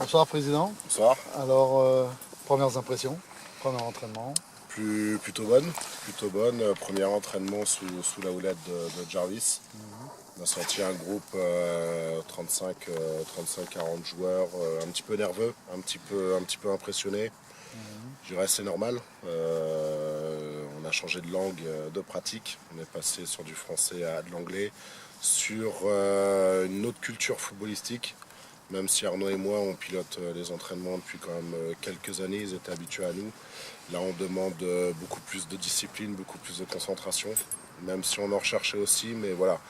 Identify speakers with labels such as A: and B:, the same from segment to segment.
A: Bonsoir Président.
B: Bonsoir.
A: Alors, premières impressions, premier entraînement.
B: Plutôt bonne. Plutôt bonne. Premier entraînement sous la houlette de Jarvis. On a sorti un groupe 35-40 joueurs, un petit peu nerveux, un petit peu impressionné. Je dirais c'est normal. On a changé de langue de pratique. On est passé sur du français à de l'anglais, sur une autre culture footballistique. Même si Arnaud et moi, on pilote les entraînements depuis quand même quelques années, ils étaient habitués à nous. Là, on demande beaucoup plus de discipline, beaucoup plus de concentration, même si on en recherchait aussi. Mais voilà,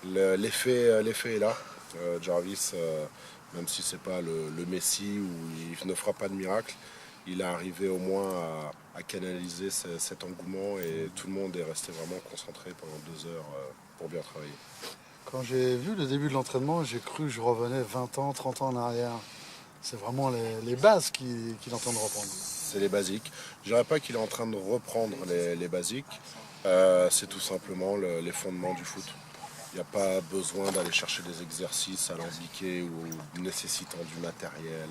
B: l'effet est là. Jarvis, même si c'est pas le Messi ou il ne fera pas de miracle, il est arrivé au moins à canaliser cet engouement et tout le monde est resté vraiment concentré pendant 2 heures pour bien travailler.
A: Quand j'ai vu le début de l'entraînement, j'ai cru que je revenais 20 ans, 30 ans en arrière. C'est vraiment les bases qu'il est en train de reprendre.
B: C'est les basiques. Je dirais pas qu'il est en train de reprendre les basiques. C'est tout simplement les fondements du foot. Il n'y a pas besoin d'aller chercher des exercices alambiqués ou nécessitant du matériel,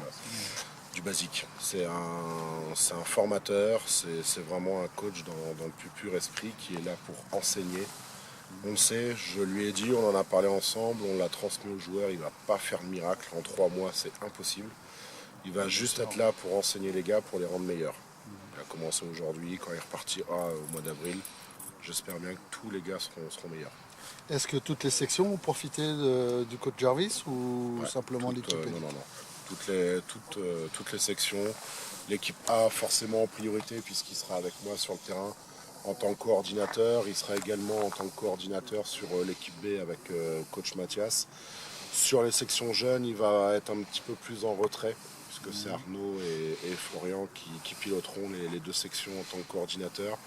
B: du basique. C'est un formateur, c'est vraiment un coach dans le plus pur esprit qui est là pour enseigner. On le sait, je lui ai dit, on en a parlé ensemble, on l'a transmis aux joueurs, il ne va pas faire de miracle. En 3 mois, c'est impossible. Il va juste être là pour enseigner les gars, pour les rendre meilleurs. Il a commencé aujourd'hui, quand il repartira au mois d'avril, j'espère bien que tous les gars seront meilleurs.
A: Est-ce que toutes les sections ont profité du coach Jarvis ou
B: Ouais,
A: simplement l'équipe
B: non, non, non. Toutes les sections. L'équipe A forcément en priorité puisqu'il sera avec moi sur le terrain en tant que coordinateur. Il sera également en tant que coordinateur sur l'équipe B avec coach Mathias. Sur les sections jeunes, il va être un petit peu plus en retrait puisque c'est Arnaud et Florian qui piloteront les deux sections en tant que coordinateur.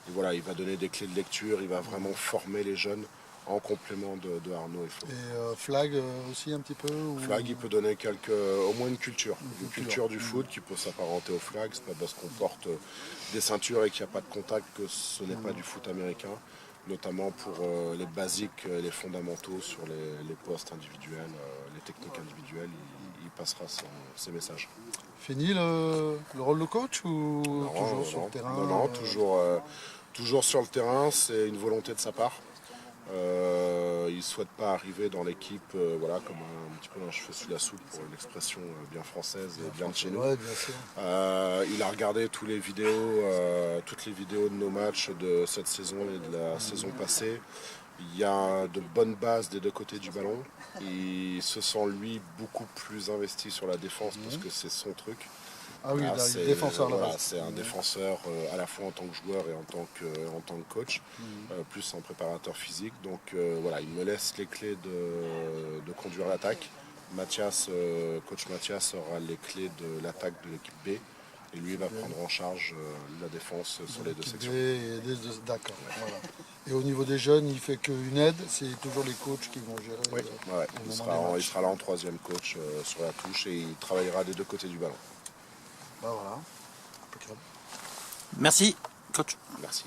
B: Et voilà, il va donner des clés de lecture, il va vraiment former les jeunes en complément de Arnaud et Flo.
A: Et Flag aussi un petit peu
B: Flag, il peut donner au moins une culture. Une culture du foot qui peut s'apparenter au flag. C'est pas parce qu'on porte des ceintures et qu'il n'y a pas de contact que ce n'est pas du foot américain. Notamment pour les basiques, les fondamentaux sur les postes individuels, les techniques individuelles, il passera ses messages.
A: Fini le rôle de coach ou
B: Non,
A: toujours sur le terrain?
B: non, toujours sur le terrain, c'est une volonté de sa part. Il ne souhaite pas arriver dans l'équipe voilà, comme un petit peu un cheveu sous la soupe pour une expression bien française et bien de chez nous.
A: Ouais, bien sûr.
B: Il a regardé toutes les vidéos de nos matchs de cette saison et de la saison passée. Il y a de bonnes bases des deux côtés du ballon. Il se sent lui beaucoup plus investi sur la défense parce que c'est son truc.
A: Ah oui,
B: Voilà,
A: il est défenseur à la base.
B: c'est un défenseur à la fois en tant que joueur et en tant que coach, plus un préparateur physique. Donc voilà, il me laisse les clés de conduire l'attaque. Coach Mathias aura les clés de l'attaque de l'équipe B et lui va prendre en charge la défense sur les deux sections.
A: D'accord. Voilà. Et au niveau des jeunes, il fait qu'une aide, c'est toujours les coachs qui vont gérer.
B: Oui, ouais,
A: au moment des matchs.
B: il sera là en troisième coach sur la touche et il travaillera des deux côtés du ballon.
A: Bah voilà. Impeccable.
C: Merci, coach.
B: Merci.